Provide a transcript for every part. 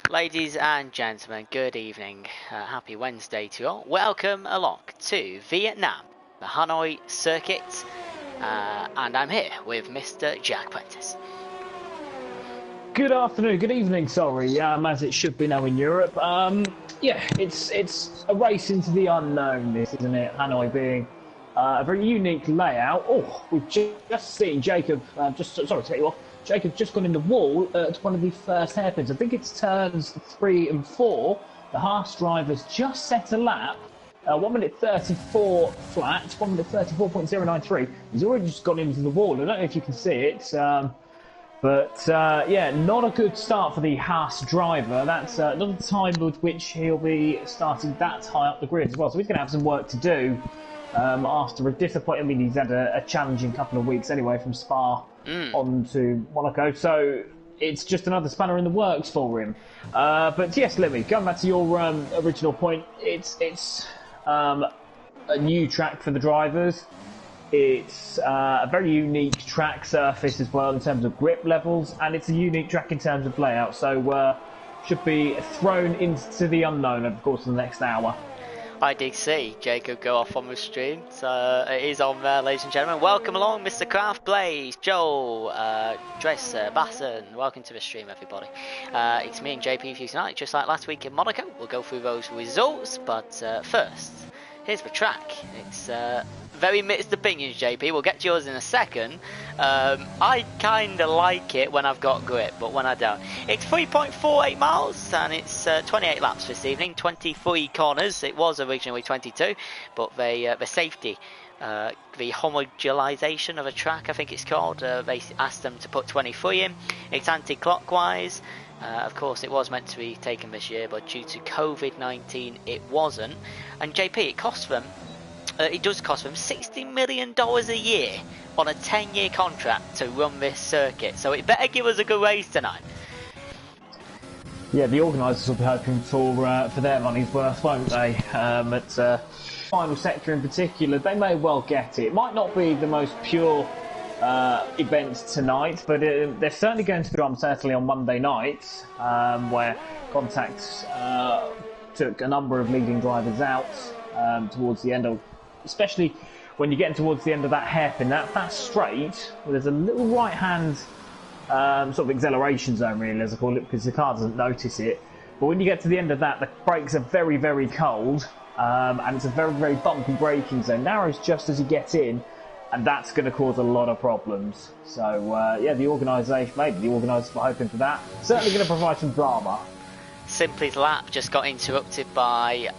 Ladies and gentlemen, good evening. Happy Wednesday to you all. Welcome along to Vietnam, the Hanoi circuit, and I'm here with Mr. Jack Prentice. Good afternoon, good evening, sorry, as it should be now in Europe. Yeah, it's a race into the unknown, this, isn't it? Hanoi being a very unique layout. Oh, we've just seen Jacob, sorry to cut you off, Jacob's just gone in the wall at one of the first hairpins. I think it's turns 3 and 4. The Haas driver's just set a lap. 1 minute 34 flat, 1 minute 34.093. He's already just gone into the wall. I don't know if you can see it. Yeah, not a good start for the Haas driver. That's not the time with which he'll be starting that high up the grid as well. So he's going to have some work to do after a disappointing. I mean, he's had a challenging couple of weeks anyway from Spa on to Monaco. So it's just another spanner in the works for him. But yes, Lemmy, going back to your original point, it's a new track for the drivers. It's a very unique track surface as well in terms of grip levels, and it's a unique track in terms of layout. So should be thrown into the unknown, of course, in the next hour. I did see Jacob go off on the stream, so it is on there, ladies and gentlemen. Welcome along, Mr. Craft, Blaze, Joel, Dresser, Basson. Welcome to the stream, everybody. It's me and JP with you tonight, just like last week in Monaco. We'll go through those results, but first, here's the track. It's very mixed opinions, JP. We'll get to yours in a second. I kind of like it when I've got grip, but when I don't. It's 3.48 miles, and it's 28 laps this evening, 23 corners. It was originally 22, but the safety, the homogenization of a track, I think it's called, they asked them to put 23 in. It's anti-clockwise. Of course, it was meant to be taken this year, but due to COVID-19, it wasn't. And JP, it does cost them $60 million a year on a 10-year contract to run this circuit. So it better give us a good race tonight. Yeah, the organisers will be hoping for their money's worth, won't they? At final sector in particular, they may well get it. It might not be the most pure event tonight, but they're certainly going to be on, certainly on Monday night, where contacts took a number of leading drivers out towards the end of, especially when you're getting towards the end of that hairpin, that straight, where there's a little right hand sort of acceleration zone, really, as I call it, because the car doesn't notice it. But when you get to the end of that, the brakes are very, very cold, and it's a very, very bumpy braking zone. Narrows just as you get in, and that's going to cause a lot of problems. So, yeah, the organisation, maybe the organisers were hoping for that. Certainly going to provide some drama. Simply's lap just got interrupted by,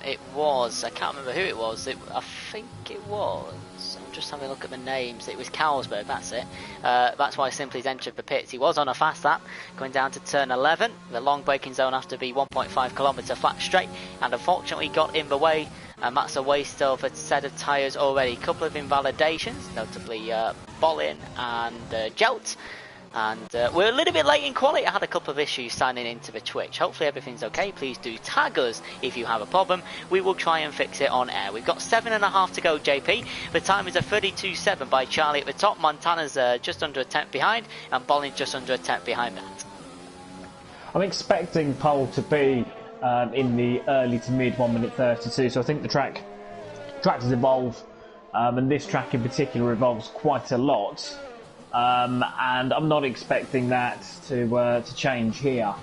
it was, I can't remember who it was, I think it was, I'm just having a look at the names, it was Carlsberg, that's it. That's why Simply's entered the pits. He was on a fast lap, going down to turn 11, the long braking zone has to be 1.5 kilometre flat straight, and unfortunately got in the way, and that's a waste of a set of tyres already. A couple of invalidations, notably Bolin and Jelt. And we're a little bit late in quality. I had a couple of issues signing into the Twitch. Hopefully everything's okay. Please do tag us if you have a problem. We will try and fix it on air. We've got 7.5 to go, JP. The time is a 32.7 by Charlie at the top. Montana's just under a tenth behind, and Bolin's just under a tenth behind that. I'm expecting pole to be in the early to mid 1 minute 32. So I think the tractors evolve, and this track in particular evolves quite a lot. And I'm not expecting that to change here.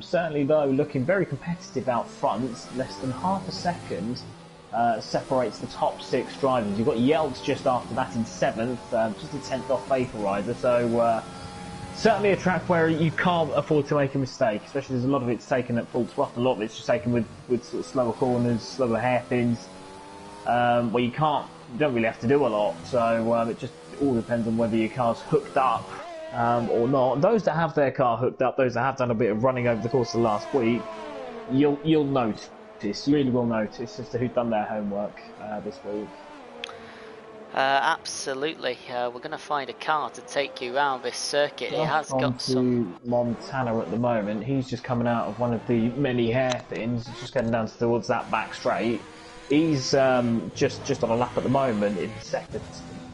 Certainly, though, looking very competitive out front. Less than half a second separates the top 6 drivers. You've got Yelts just after that in 7th, just a 10th off Vaporizer. So certainly a track where you can't afford to make a mistake, especially as a lot of it's taken at full throttle. A lot of it's just taken with sort of slower corners, slower hairpins, where you don't really have to do a lot. So it all depends on whether your car's hooked up or not. Those that have their car hooked up, those that have done a bit of running over the course of the last week, you'll notice. You really will notice as to who's done their homework this week. Absolutely. We're going to find a car to take you around this circuit. It has got some... Montana at the moment. He's just coming out of one of the many hairpins, just getting down towards that back straight. He's just on a lap at the moment in sector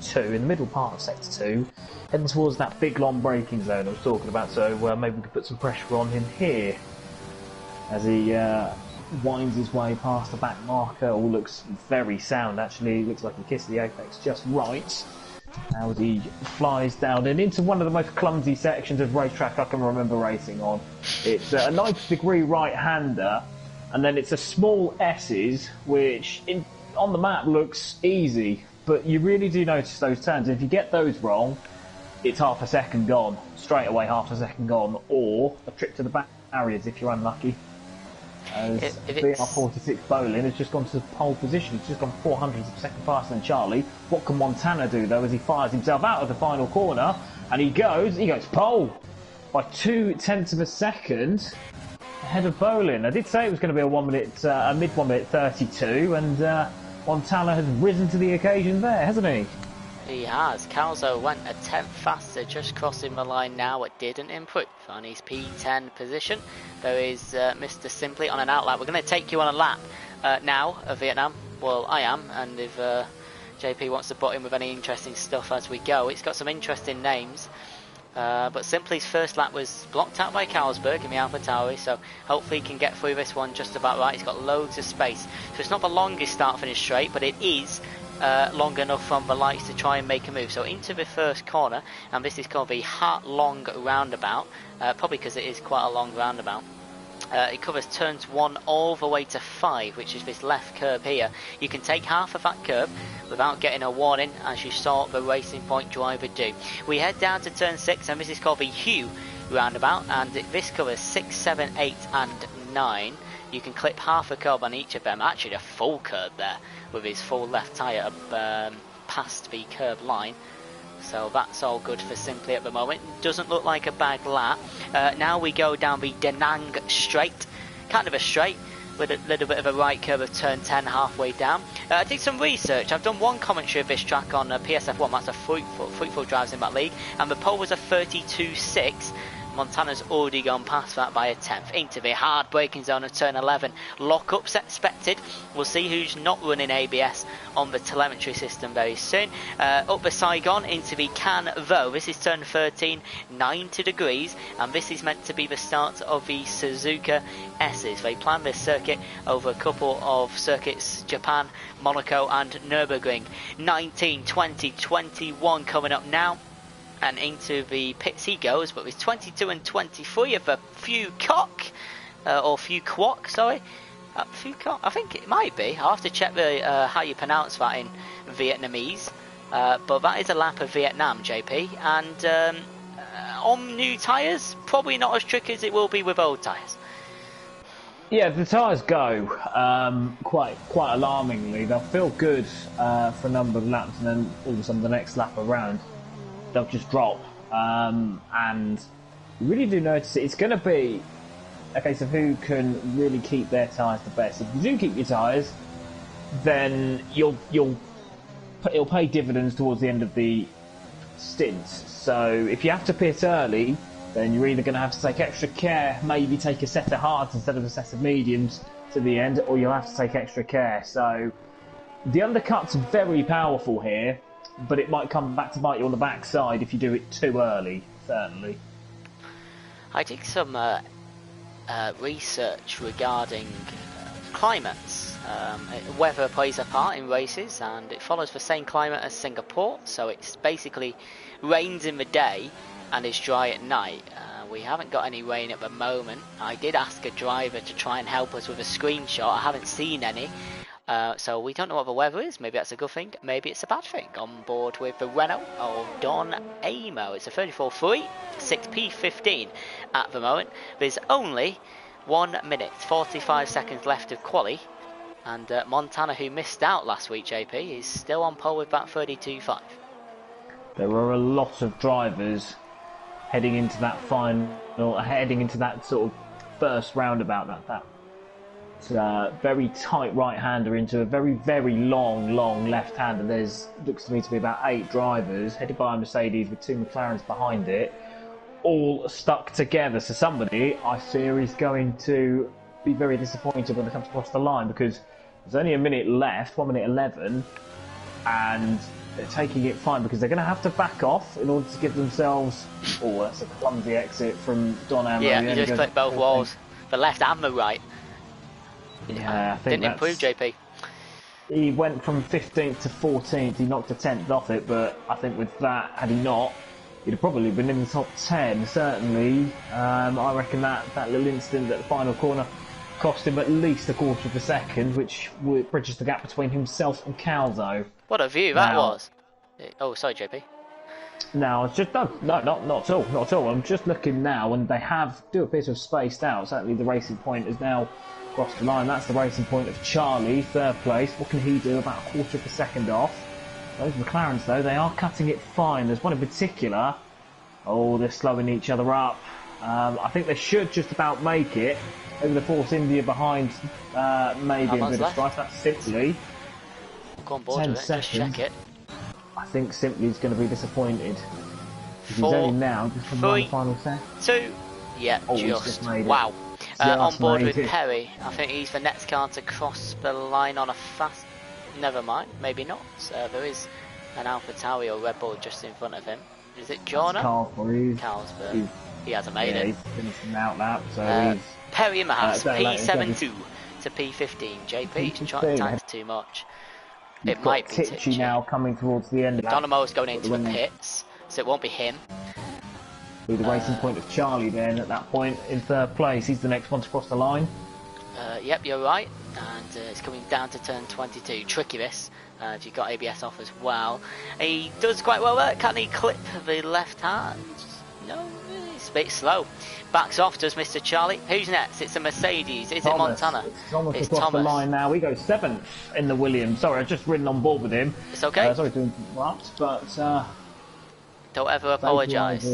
2, in the middle part of sector 2, heading towards that big long braking zone I was talking about. So maybe we could put some pressure on him here as he winds his way past the back marker. All looks very sound, actually. Looks like he kissed the apex just right as he flies down and into one of the most clumsy sections of racetrack I can remember racing on. It's a 90-degree right-hander, and then it's a small S's, which on the map looks easy, but you really do notice those turns. If you get those wrong, it's half a second gone, straight away half a second gone, or a trip to the barriers if you're unlucky. As BR46 Bolin has just gone to pole position. He's just gone 400 of a second faster than Charlie. What can Montana do, though, as he fires himself out of the final corner? And he goes pole by 0.2 of a second ahead of Bolin. I did say it was going to be a mid 1 minute 32, and Montana has risen to the occasion there, hasn't he? He has. Calzo went a 10th faster, just crossing the line now. It didn't improve on his P10 position. There is Mr. Simply on an outlap. We're going to take you on a lap now of Vietnam. Well, I am, and if JP wants to butt in with any interesting stuff as we go. It's got some interesting names. But Simply's first lap was blocked out by Carlsberg in the AlphaTauri, so hopefully he can get through this one just about right. He's got loads of space. So it's not the longest start-finish straight, but it is long enough from the lights to try and make a move. So into the first corner, and this is called the Hart Long roundabout, probably because it is quite a long roundabout. It covers turns 1 all the way to 5, which is this left curve here. You can take half of that curve without getting a warning, as you saw the Racing Point driver do. We head down to turn 6, and this is called the Hugh roundabout, and this covers 6, 7, 8 and 9. You can clip half a curb on each of them, actually a full curb there, with his full left tyre past the curb line. So that's all good for Simply at the moment. Doesn't look like a bad lap. Now we go down the Da Nang straight, kind of a straight, with a little bit of a right curve of turn 10 halfway down. I did some research. I've done one commentary of this track on PSF1, that's a Fruitful drives in that league, and the pole was a 32.6. Montana's already gone past that by a 10th. Into the hard braking zone of turn 11. Lock-ups expected. We'll see who's not running ABS on the telemetry system very soon. Up the Saigon into the Can Vo. This is turn 13, 90 degrees, and this is meant to be the start of the Suzuka S's. They planned this circuit over a couple of circuits, Japan, Monaco and Nürburgring. 19, 20, 21 coming up now. And into the pits he goes, but with 22 and 23 of a few cock, or few quack, sorry. Few cock, I think it might be. I'll have to check the how you pronounce that in Vietnamese. But that is a lap of Vietnam, JP. And on new tyres, probably not as tricky as it will be with old tyres. Yeah, the tyres go quite alarmingly. They'll feel good for a number of laps, and then all of a sudden the next lap around, they'll just drop, and you really do notice it's going to be a case of who can really keep their tyres the best. If you do keep your tyres, then it'll pay dividends towards the end of the stint. So if you have to pit early, then you're either going to have to take extra care, maybe take a set of hards instead of a set of mediums to the end, or you'll have to take extra care. So the undercut's very powerful here, but it might come back to bite you on the backside if you do it too early, certainly. I did some research regarding climates. Weather plays a part in races, and it follows the same climate as Singapore, so it's basically rains in the day and it's dry at night. We haven't got any rain at the moment. I did ask a driver to try and help us with a screenshot. I haven't seen any. So we don't know what the weather is. Maybe that's a good thing. Maybe it's a bad thing. On board with the Renault of Don Amo. It's a 34.3, 6P15 at the moment. There's only 1 minute, 45 seconds left of quali. And Montana, who missed out last week, JP, is still on pole with that 32.5. There are a lot of drivers heading into that heading into that sort of first roundabout. That very tight right-hander into a very, very long left-hander. Looks to me to be about 8 drivers headed by a Mercedes with 2 McLarens behind it, all stuck together. So somebody, I fear, is going to be very disappointed when it comes across the line, because there's only a minute left, 1 minute 11, and they're taking it fine because they're going to have to back off in order to give themselves... Oh, that's a clumsy exit from Don Ammo. Yeah, you just click both walls, the left and the right. Yeah, I think didn't improve, JP. He went from 15th to 14th. He knocked a 10th off it, but I think with that, had he not, he'd have probably been in the top 10, certainly. I reckon that little incident at the final corner cost him at least a quarter of a second, which bridges the gap between himself and Calzo. What a view that was. Oh, sorry, JP. Now, it's just not at all. I'm just looking now, and they do appear to have spaced out. Certainly the racing point is now crossed the line. That's the racing point of Charlie, 3rd place. What can he do? About a quarter of a second off. Those McLarens, though, they are cutting it fine. There's one in particular. Oh, they're slowing each other up. I think they should just about make it. Over the Force India behind, maybe a bit of strife. That's Simply. Go on board 10 with it, seconds. just check it. I think Simply's going to be disappointed. He's only now just from one final set. 2. Yeah, just made it. Wow. On board with Perry. I think he's the next car to cross the line on a fast... Never mind, maybe not. There is an Alpha Tauri or Red Bull just in front of him. Is it Jorna? Carlsberg. He hasn't made it. He's finishing out lap, so he's... Perry in the house, P72 to P15. JP, times too much. It might be Tichy now coming towards the end. Donamo's going into the pits, so it won't be him. Be the racing point of Charlie then at that point in 3rd place. He's the next one to cross the line. Yep, you're right. And it's coming down to turn 22. Tricky this, if you've got ABS off as well. He does quite well there. Can he clip the left hand? No, it's a bit slow. Backs off, does Mr. Charlie. Who's next? It's a Mercedes. Is it Montana? It's across the line now. We go 7th in the Williams. Sorry, I've just ridden on board with him. It's okay. Sorry to interrupt, but... don't ever apologise.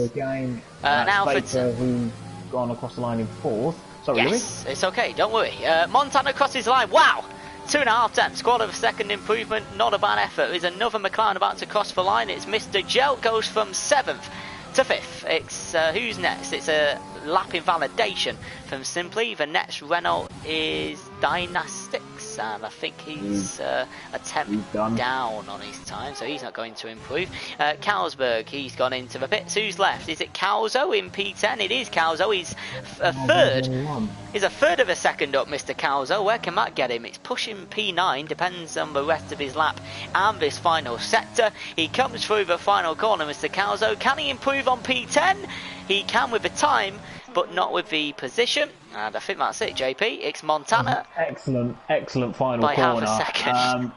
Now for... who's gone across the line in 4th. Sorry, yes, it's okay. Don't worry. Montana crosses the line. Wow! 2.5 tenths, quarter of a second improvement. Not a bad effort. There's another McLaren about to cross the line. It's Mr. Gelt, goes from 7th to 5th. It's who's next? It's a lap invalidation from Simply. The next Renault is Dynastics, and I think he's a tenth down on his time, so he's not going to improve. Carlsberg, he's gone into the pits. Who's left? Is it Calzo in P10? It is Calzo. He's a third. He's a third of a second up, Mr. Calzo. Where can that get him? It's pushing P9, depends on the rest of his lap and this final sector. He comes through the final corner, Mr. Calzo. Can he improve on P10? He can with the time, but not with the position. And I think that's it, JP. It's Montana. Excellent final by corner. Half a second.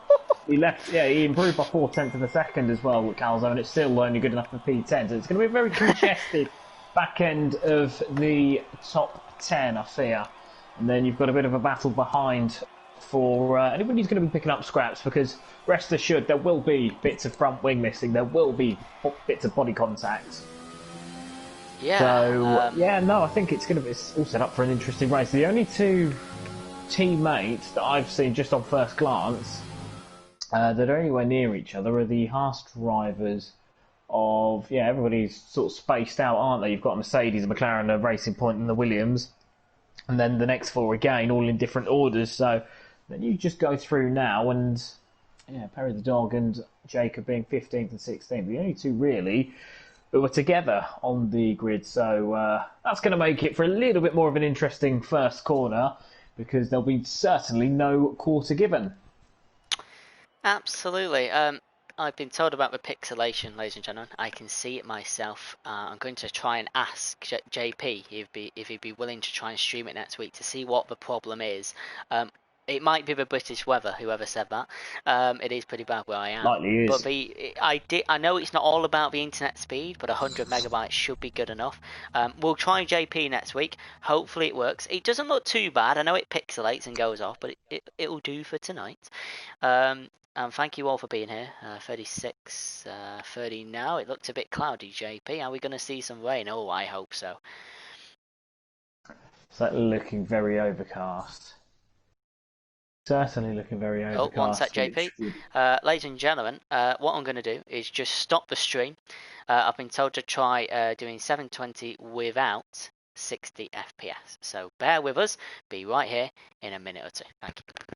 He improved by 4/10 of a second as well with Calzo, and it's still only good enough for P10. So it's going to be a very congested back end of the top 10, I fear. And then you've got a bit of a battle behind for anybody who's going to be picking up scraps, because rest assured there will be bits of front wing missing, there will be bits of body contact. Yeah. So I think it's all set up for an interesting race. The only two teammates that I've seen just on first glance that are anywhere near each other are the Haas drivers. Everybody's sort of spaced out, aren't they? You've got a Mercedes, a McLaren, a Racing Point, and the Williams, and then the next four again, all in different orders. So then you just go through now, and Perry the Dog and Jacob being 15th and 16th, the only two really who are together on the grid. So that's going to make it for a little bit more of an interesting first corner, because there'll be certainly no quarter given. Absolutely. I've been told about the pixelation, ladies and gentlemen. I can see it myself. I'm going to try and ask JP if he'd be willing to try and stream it next week to see what the problem is. It might be the British weather, whoever said that. It is pretty bad where I am. Likely But is. I know it's not all about the internet speed, but 100 megabytes should be good enough. We'll try JP next week. Hopefully it works. It doesn't look too bad. I know it pixelates and goes off, but it'll do for tonight. And thank you all for being here. 36, 30 now. It looked a bit cloudy, JP. Are we going to see some rain? Oh, I hope so. It's looking very overcast. Certainly looking very overcast. Oh, one sec, JP. Ladies and gentlemen, what I'm going to do is just stop the stream. I've been told to try doing 720 without 60 FPS. So bear with us. Be right here in a minute or two. Thank you.